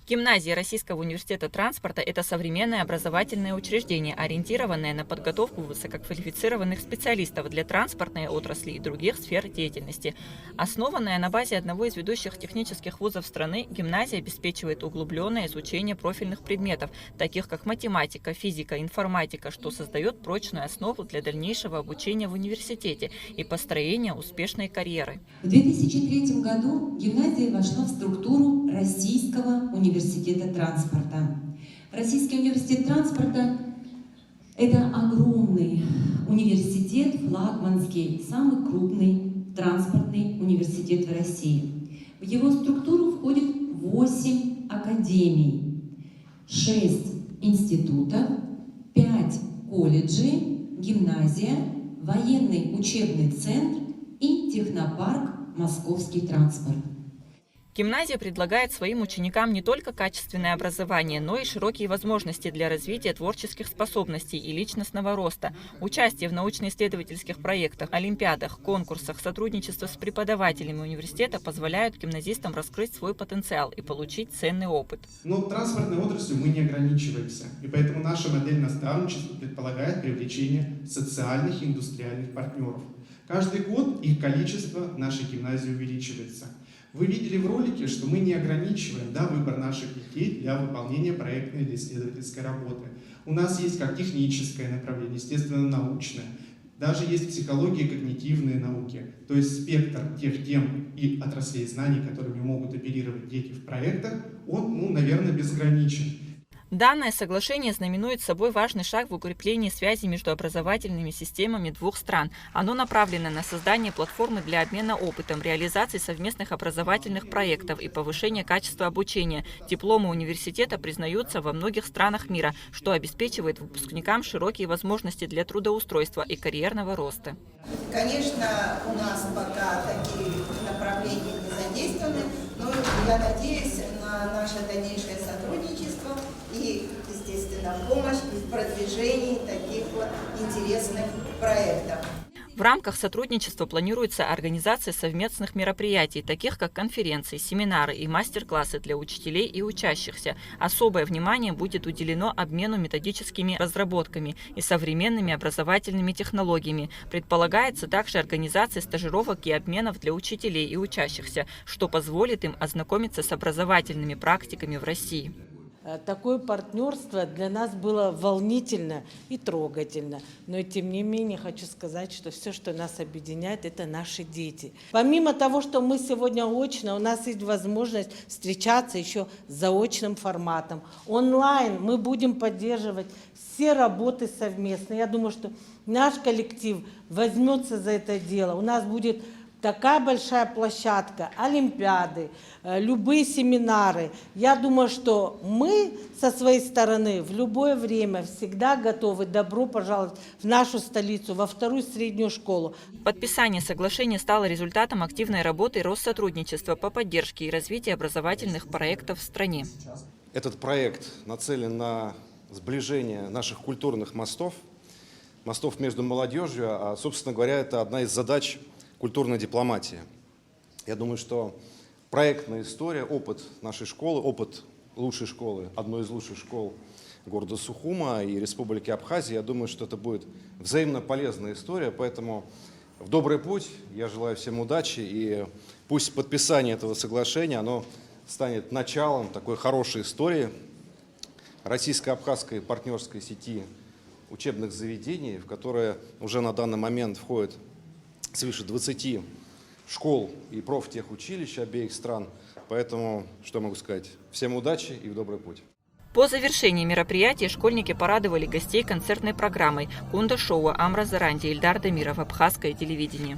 Гимназия Российского университета транспорта – это современное образовательное учреждение, ориентированное на подготовку высококвалифицированных специалистов для транспортной отрасли и других сфер деятельности. Основанная на базе одного из ведущих технических вузов страны, гимназия обеспечивает углубленное изучение профильных предметов, таких как математика, физика, информатика, что создает прочную основу для дальнейшего обучения в университете и построения успешной карьеры. В 2003 году гимназия вошла в структуру Российского университета транспорта. Российский университет транспорта – это огромный университет, флагманский, самый крупный транспортный университет в России. В его структуру входит 8 академий, 6 институтов, 5 колледжей, гимназия, военный учебный центр и технопарк «Московский транспорт». Гимназия предлагает своим ученикам не только качественное образование, но и широкие возможности для развития творческих способностей и личностного роста. Участие в научно-исследовательских проектах, олимпиадах, конкурсах, сотрудничество с преподавателями университета позволяют гимназистам раскрыть свой потенциал и получить ценный опыт. Но транспортной отраслью мы не ограничиваемся, и поэтому наша модель наставничества предполагает привлечение социальных и индустриальных партнеров. Каждый год их количество в нашей гимназии увеличивается. Вы видели в ролике, что мы не ограничиваем выбор наших детей для выполнения проектной или исследовательской работы. У нас есть как техническое направление, естественно, научное. Даже есть психология и когнитивные науки. То есть спектр тех тем и отраслей знаний, которыми могут оперировать дети в проектах, он, наверное, безграничен. Данное соглашение знаменует собой важный шаг в укреплении связи между образовательными системами двух стран. Оно направлено на создание платформы для обмена опытом, реализации совместных образовательных проектов и повышения качества обучения. Дипломы университета признаются во многих странах мира, что обеспечивает выпускникам широкие возможности для трудоустройства и карьерного роста. Конечно, у нас пока такие направления не задействованы, но я надеюсь на наше дальнейшее сотрудничество и, естественно, помощь в продвижении таких вот интересных проектов. В рамках сотрудничества планируется организация совместных мероприятий, таких как конференции, семинары и мастер-классы для учителей и учащихся. Особое внимание будет уделено обмену методическими разработками и современными образовательными технологиями. Предполагается также организация стажировок и обменов для учителей и учащихся, что позволит им ознакомиться с образовательными практиками в России. Такое партнерство для нас было волнительно и трогательно. Но тем не менее хочу сказать, что все, что нас объединяет, это наши дети. Помимо того, что мы сегодня очно, у нас есть возможность встречаться еще заочным форматом. Онлайн мы будем поддерживать все работы совместно. Я думаю, что наш коллектив возьмется за это дело. У нас будет такая большая площадка, олимпиады, любые семинары. Я думаю, что мы со своей стороны в любое время всегда готовы добро пожаловать в нашу столицу, во вторую среднюю школу. Подписание соглашения стало результатом активной работы Россотрудничества по поддержке и развитию образовательных проектов в стране. Этот проект нацелен на сближение наших культурных мостов между молодежью, а, собственно говоря, это одна из задач культурной дипломатии. Я думаю, что проектная история, опыт нашей школы, опыт лучшей школы, одной из лучших школ города Сухума и Республики Абхазия, я думаю, что это будет взаимно полезная история, поэтому в добрый путь, я желаю всем удачи, и пусть подписание этого соглашения, оно станет началом такой хорошей истории российско-абхазской партнерской сети учебных заведений, в которые уже на данный момент входит свыше 20 школ и профтехучилищ обеих стран. Поэтому, что могу сказать, всем удачи и в добрый путь. По завершении мероприятия школьники порадовали гостей концертной программой «Кунда-шоу» Амра Заранди, Ильдар Дамиров, Абхазское телевидение.